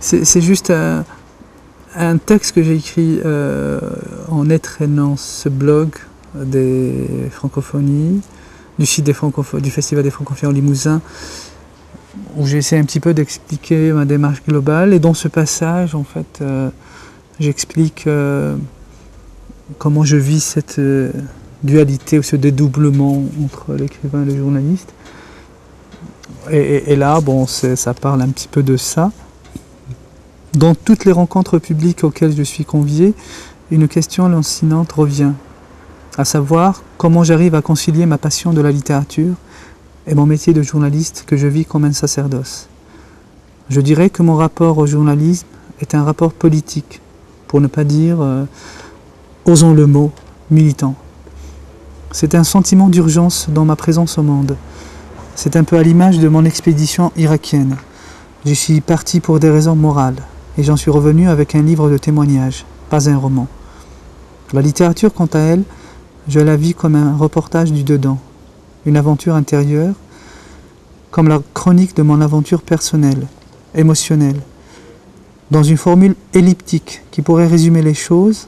C'est juste un texte que j'ai écrit en étraînant ce blog des francophonies, du site du Festival des Francophonies en Limousin, où j'ai essayé un petit peu d'expliquer ma démarche globale. Et dans ce passage, en fait, j'explique comment je vis cette dualité ou ce dédoublement entre l'écrivain et le journaliste. Et là, bon, ça parle un petit peu de ça. Dans toutes les rencontres publiques auxquelles je suis convié, une question lancinante revient, à savoir comment j'arrive à concilier ma passion de la littérature et mon métier de journaliste que je vis comme un sacerdoce. Je dirais que mon rapport au journalisme est un rapport politique, pour ne pas dire, osons le mot, militant. C'est un sentiment d'urgence dans ma présence au monde. C'est un peu à l'image de mon expédition irakienne. Je suis parti pour des raisons morales. Et j'en suis revenu avec un livre de témoignages, pas un roman. La littérature, quant à elle, je la vis comme un reportage du dedans, une aventure intérieure, comme la chronique de mon aventure personnelle, émotionnelle, dans une formule elliptique qui pourrait résumer les choses,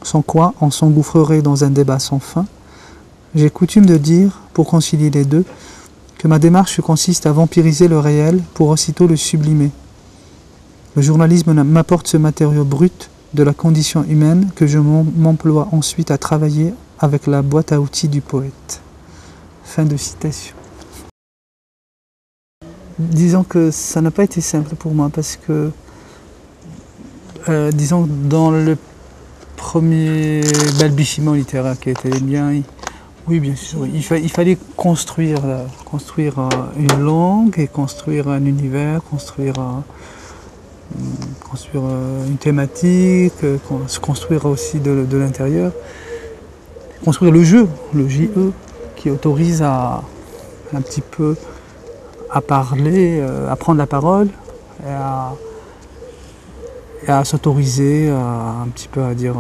sans quoi on s'engouffrerait dans un débat sans fin. J'ai coutume de dire, pour concilier les deux, que ma démarche consiste à vampiriser le réel pour aussitôt le sublimer. Le journalisme m'apporte ce matériau brut de la condition humaine que je m'emploie ensuite à travailler avec la boîte à outils du poète. Fin de citation. Disons que ça n'a pas été simple pour moi parce que, disons, dans le premier balbutiement littéraire qui était bien, oui bien sûr, il fallait construire une langue et construire un univers, construire une thématique, se construire aussi de l'intérieur, construire le jeu, le JE, qui autorise à un petit peu à parler, à prendre la parole et à s'autoriser un petit peu à dire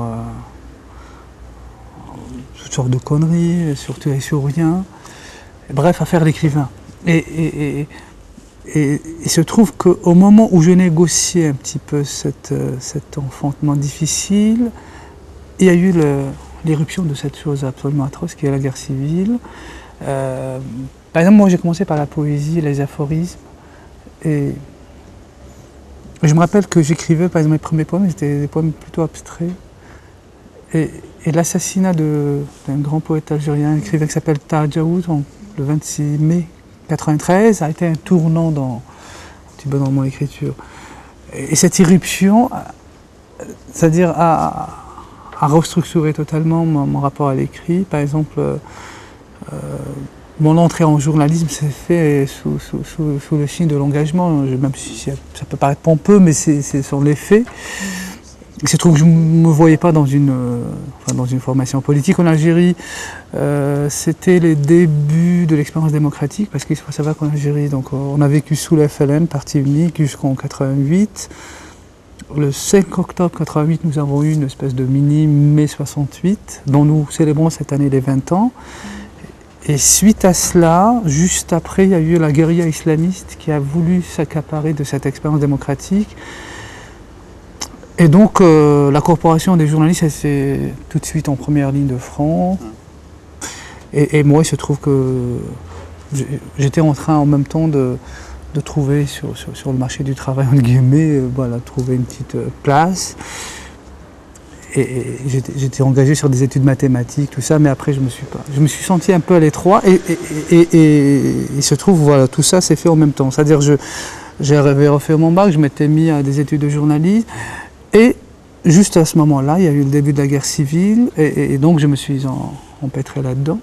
toutes sortes de conneries, surtout et sur rien, bref, à faire l'écrivain. Et il se trouve qu'au moment où je négociais un petit peu cet enfantement difficile, il y a eu l'éruption de cette chose absolument atroce qui est la guerre civile. Par exemple, moi j'ai commencé par la poésie, les aphorismes, et je me rappelle que j'écrivais, par exemple, mes premiers poèmes, c'était des poèmes plutôt abstraits. Et l'assassinat d'un grand poète algérien, un écrivain qui s'appelle Taha Djaoud, le 26 mai 1993, a été un tournant dans mon écriture. Et cette irruption, c'est-à-dire a restructuré totalement mon rapport à l'écrit. Par exemple, mon entrée en journalisme s'est faite sous le signe de l'engagement, même si ça peut paraître pompeux, mais c'est sur les faits. Il se trouve que je ne me voyais pas dans une formation politique en Algérie. C'était les débuts de l'expérience démocratique, parce qu'il faut savoir qu'en Algérie, donc, on a vécu sous la FLN, parti unique, jusqu'en 88. Le 5 octobre 88, nous avons eu une espèce de mini-mai 68, dont nous célébrons cette année les 20 ans. Et suite à cela, juste après, il y a eu la guérilla islamiste qui a voulu s'accaparer de cette expérience démocratique. Et donc, la corporation des journalistes, elle s'est tout de suite en première ligne de front. Et moi, il se trouve que j'étais en train en même temps de trouver sur le marché du travail, entre guillemets, voilà, trouver une petite place. Et j'étais engagé sur des études mathématiques, tout ça, mais après, je me suis senti un peu à l'étroit. Et il se trouve, voilà, tout ça s'est fait en même temps. C'est-à-dire, j'avais refait mon bac, je m'étais mis à des études de journalisme. Et juste à ce moment-là, il y a eu le début de la guerre civile, et donc je me suis empêtré là-dedans.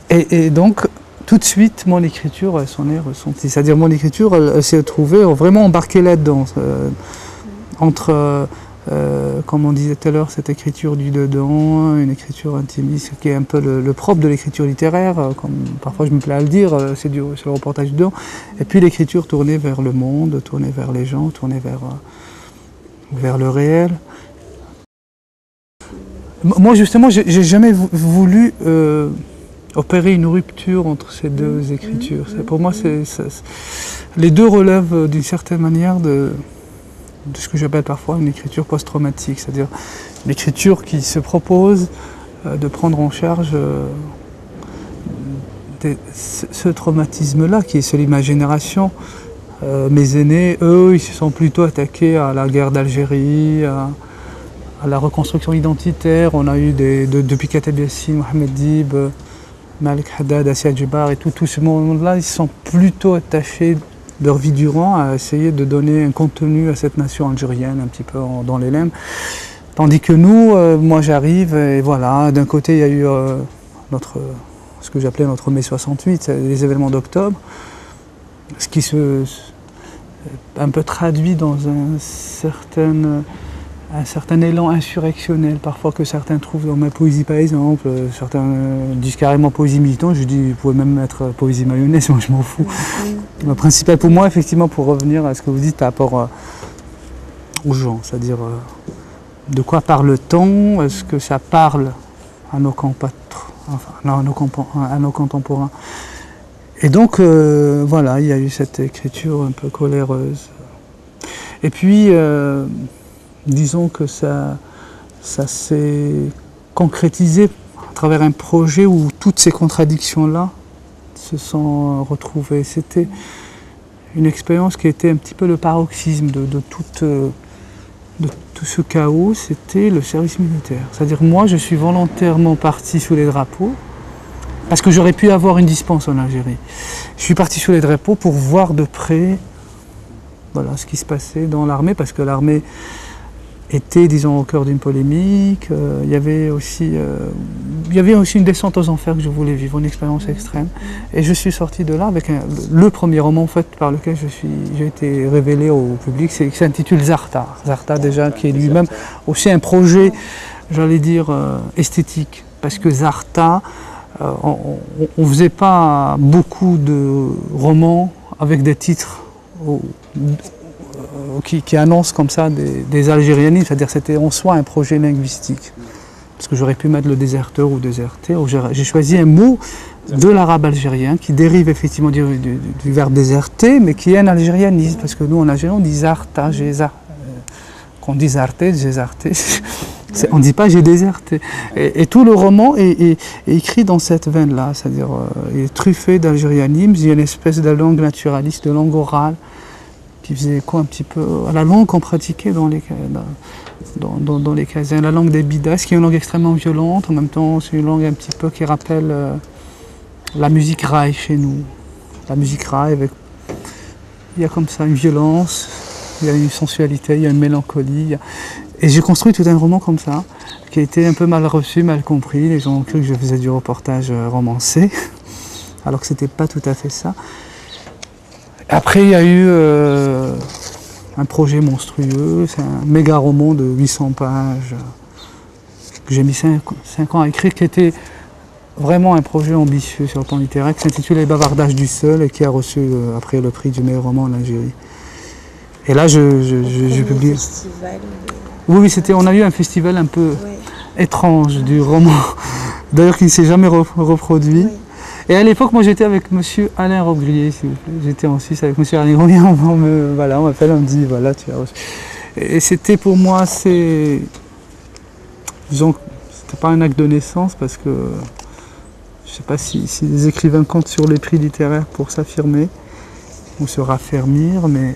Et donc, tout de suite, mon écriture s'en est ressentie. C'est-à-dire, mon écriture, elle s'est trouvée vraiment embarquée là-dedans. Entre, comme on disait tout à l'heure, cette écriture du dedans, une écriture intimiste, qui est un peu le propre de l'écriture littéraire, comme parfois je me plais à le dire, c'est le reportage du dedans. Et puis l'écriture tournée vers le monde, tournée vers les gens, tournée vers le réel. Moi justement, j'ai jamais voulu opérer une rupture entre ces deux écritures. Pour moi, les deux relèvent d'une certaine manière de ce que j'appelle parfois une écriture post-traumatique, c'est-à-dire l'écriture qui se propose de prendre en charge ce traumatisme-là, qui est celui de ma génération. Mes aînés, eux, ils se sont plutôt attaqués à la guerre d'Algérie, à la reconstruction identitaire. On a eu depuis Kateb Yassine, Mohamed Dib, Malik Haddad, Assia Djibar et tout ce monde-là, ils sont plutôt attachés leur vie durant à essayer de donner un contenu à cette nation algérienne, un petit peu dans les limbes. Tandis que nous, moi j'arrive et voilà, d'un côté il y a eu ce que j'appelais notre mai 68, les événements d'octobre, ce qui se un peu traduit dans un certain élan insurrectionnel, parfois que certains trouvent dans ma poésie par exemple, certains disent carrément poésie militante, je dis vous pouvez même mettre poésie mayonnaise, moi je m'en fous. Le principal pour moi, effectivement, pour revenir à ce que vous dites par rapport aux gens, c'est-à-dire de quoi parle-t-on, est-ce que ça parle à nos à nos contemporains. Et donc voilà, il y a eu cette écriture un peu coléreuse. Et puis disons que ça s'est concrétisé à travers un projet où toutes ces contradictions-là se sont retrouvées. C'était une expérience qui était un petit peu le paroxysme de tout ce chaos, c'était le service militaire. C'est-à-dire moi, je suis volontairement parti sous les drapeaux, parce que j'aurais pu avoir une dispense en Algérie. Je suis parti sous les drapeaux pour voir de près voilà, ce qui se passait dans l'armée, parce que l'armée était, disons, au cœur d'une polémique. Il y avait aussi une descente aux enfers que je voulais vivre, une expérience extrême. Et je suis sorti de là avec le premier roman en fait, par lequel j'ai été révélé au public, qui s'intitule Zartar. Zartar déjà, qui est lui-même aussi un projet, j'allais dire, esthétique. Parce que Zartar, on ne faisait pas beaucoup de romans avec des titres qui annoncent comme ça des algérianismes, c'est-à-dire c'était en soi un projet linguistique. Parce que j'aurais pu mettre le déserteur ou déserté. J'ai choisi un mot de l'arabe algérien qui dérive effectivement du verbe déserter, mais qui est un algérianisme. Parce que nous en Algérie on dit zarta, quand on dit zarté, j'ai zarté. On ne dit pas j'ai déserté. Et tout le roman est écrit dans cette veine-là, c'est-à-dire il est truffé d'algérianisme, il y a une espèce de langue naturaliste, de langue orale, qui faisait écho un petit peu à la langue qu'on pratiquait dans les casernes, la langue des bidas, qui est une langue extrêmement violente, en même temps c'est une langue un petit peu qui rappelle la musique raï chez nous. La musique raï, il y a comme ça une violence, il y a une sensualité, il y a une mélancolie. Et j'ai construit tout un roman comme ça, qui a été un peu mal reçu, mal compris. Les gens ont cru que je faisais du reportage romancé, alors que c'était pas tout à fait ça. Après, il y a eu un projet monstrueux, c'est un méga roman de 800 pages que j'ai mis 5 ans à écrire, qui était vraiment un projet ambitieux sur le plan littéraire, qui s'intitule Les bavardages du seul et qui a reçu après le prix du meilleur roman en Algérie. Et là, je publie. Oui, on a eu un festival un peu étrange du roman, d'ailleurs qui ne s'est jamais reproduit. Oui. Et à l'époque, moi j'étais avec monsieur Alain Robgrier, s'il vous plaît. J'étais en Suisse avec monsieur Alain Robgrier, on m'appelle, on me dit voilà, tu as reçu. Et c'était pour moi, disons, c'était pas un acte de naissance parce que je ne sais pas si les écrivains comptent sur les prix littéraires pour s'affirmer ou se raffermir, mais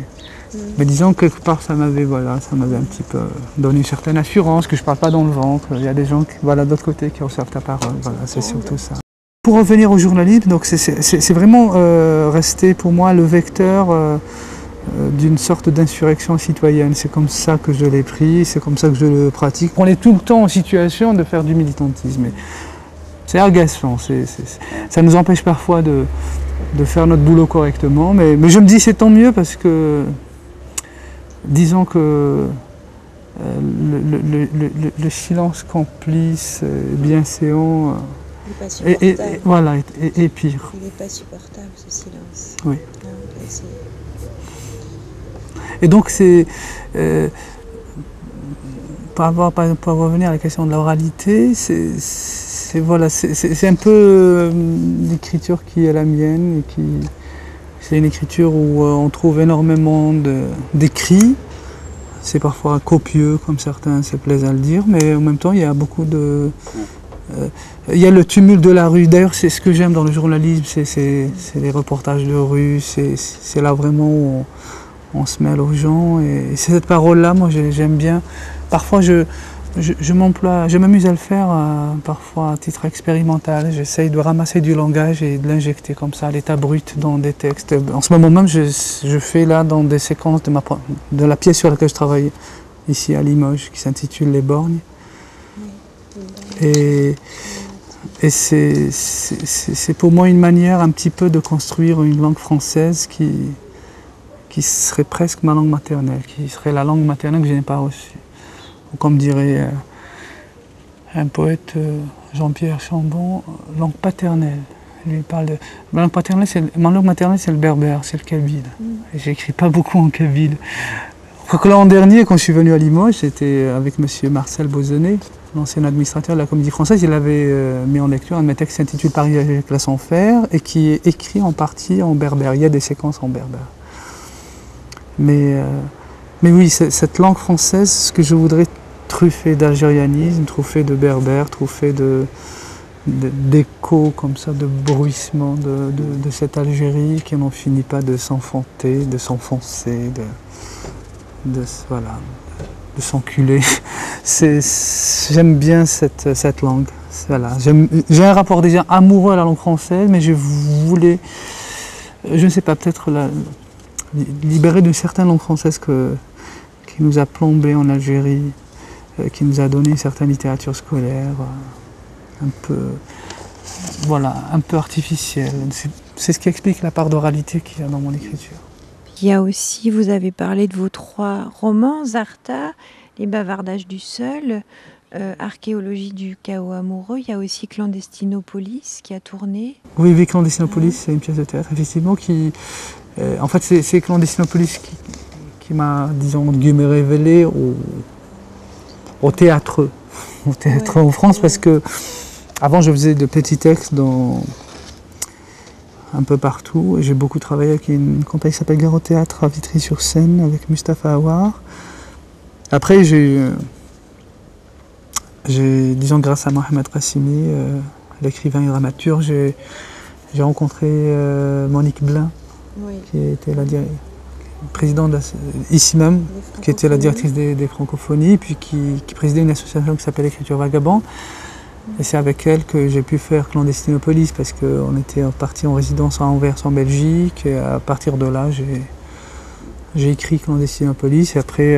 disons que quelque part ça m'avait un petit peu donné une certaine assurance que je ne parle pas dans le ventre. Il y a des gens d'autre côté qui reçoivent ta parole, voilà, c'est surtout ça. Pour revenir au journalisme, donc c'est vraiment resté pour moi le vecteur d'une sorte d'insurrection citoyenne. C'est comme ça que je l'ai pris, c'est comme ça que je le pratique. On est tout le temps en situation de faire du militantisme. C'est agaçant, ça nous empêche parfois de faire notre boulot correctement, mais je me dis c'est tant mieux parce que disons que le silence complice, bienséant, et pire. Il n'est pas supportable ce silence. Oui. Et donc c'est pour revenir à la question de l'oralité, c'est un peu l'écriture qui est la mienne et c'est une écriture où on trouve énormément d'écrits c'est parfois copieux, comme certains se plaisent à le dire, mais en même temps, il y a beaucoup de... il y a le tumulte de la rue. D'ailleurs, c'est ce que j'aime dans le journalisme, c'est les reportages de rue, c'est là vraiment où on se mêle aux gens. Et c'est cette parole-là, moi, j'aime bien. Parfois, je m'emploie, je m'amuse à le faire, parfois à titre expérimental. J'essaye de ramasser du langage et de l'injecter comme ça, à l'état brut, dans des textes. En ce moment même, je fais là dans des séquences de la pièce sur laquelle je travaille ici à Limoges, qui s'intitule Les Borgnes. Et c'est pour moi une manière un petit peu de construire une langue française qui serait presque ma langue maternelle, qui serait la langue maternelle que je n'ai pas reçue. Ou comme dirait un poète, Jean-Pierre Chambon, langue paternelle. Lui il parle de... Ma langue maternelle, c'est le berbère, c'est le kabyle. Et j'écris pas beaucoup en kabyle. L'an dernier, quand je suis venu à Limoges, j'étais avec monsieur Marcel Bauzonnet, l'ancien administrateur de la Comédie Française. Il avait mis en lecture un de mes textes qui s'intitule Paris avec glace en fer et qui est écrit en partie en berbère. Il y a des séquences en berbère. Mais oui, cette langue française, ce que je voudrais truffée d'algérianisme, truffée de berbère, truffée d'échos comme ça, de bruissement de cette Algérie qui n'en finit pas de s'enfanter, de s'enfoncer, de s'enculer. J'aime bien cette langue. Voilà. J'ai un rapport déjà amoureux à la langue française, mais je voulais, je ne sais pas, peut-être libérer d'une certaine langue française qui nous a plombés en Algérie, qui nous a donné une certaine littérature scolaire, un peu artificielle. C'est ce qui explique la part d'oralité qu'il y a dans mon écriture. Il y a aussi, vous avez parlé de vos 3 romans, Zarta, Les bavardages du seul, Archéologie du chaos amoureux. Il y a aussi Clandestinopolis qui a tourné. Oui, Clandestinopolis, c'est une pièce de théâtre, effectivement, qui... en fait, c'est Clandestinopolis qui m'a, disons, révélé au théâtre en France, parce que avant je faisais de petits textes un peu partout, et j'ai beaucoup travaillé avec une compagnie qui s'appelle Gare au Théâtre à Vitry-sur-Seine avec Mustapha Aouar. Après, disons, grâce à Mohamed Qassimi, l'écrivain et dramaturge, j'ai rencontré Monique Blin, qui était la présidente ici même, qui était la directrice des Francophonies, puis qui présidait une association qui s'appelle Écriture Vagabonde. Et c'est avec elle que j'ai pu faire Clandestinopolis, parce qu'on était parti en résidence à Anvers en Belgique, et à partir de là j'ai écrit Clandestinopolis, et après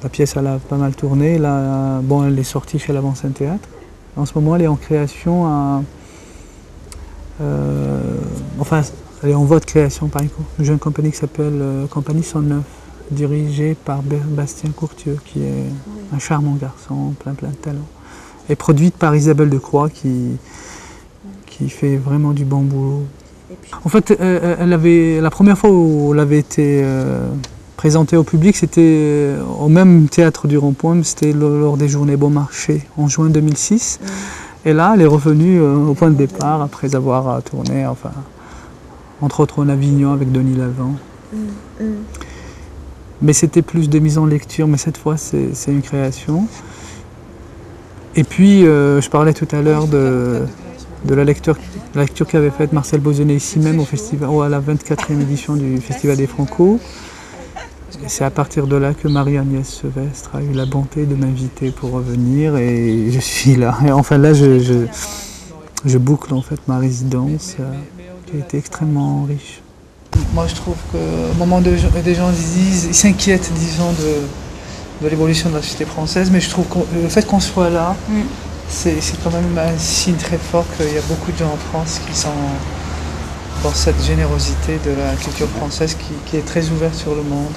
la pièce elle a pas mal tourné. Là, bon, elle est sortie chez l'Avant-Scène Théâtre. En ce moment elle est en création elle est en voie de création par une jeune compagnie qui s'appelle Compagnie 109, dirigée par Bastien Courtieux, qui est un charmant garçon, plein de talent. Et produite par Isabelle Decroix, qui fait vraiment du bon boulot. En fait, la première fois où elle avait été présentée au public, c'était au même théâtre du Rond-Point, c'était lors des Journées Bon Marché, en juin 2006. Et là, elle est revenue au point de départ, après avoir tourné, enfin, entre autres en Avignon avec Denis Lavant. Mais c'était plus de mise en lecture, mais cette fois, c'est une création. Et puis, je parlais tout à l'heure de la lecture qu'avait faite Marcel Bauzonnet ici même à la 24e édition du Festival des Franco. C'est à partir de là que Marie-Agnès Sevestre a eu la bonté de m'inviter pour revenir, et je suis là. Et enfin là, je boucle en fait ma résidence qui a été extrêmement riche. Moi, je trouve qu'au moment où des gens ils s'inquiètent, disons, de l'évolution de la société française, mais je trouve que le fait qu'on soit là, c'est quand même un signe très fort qu'il y a beaucoup de gens en France qui sont dans cette générosité de la culture française qui est très ouverte sur le monde.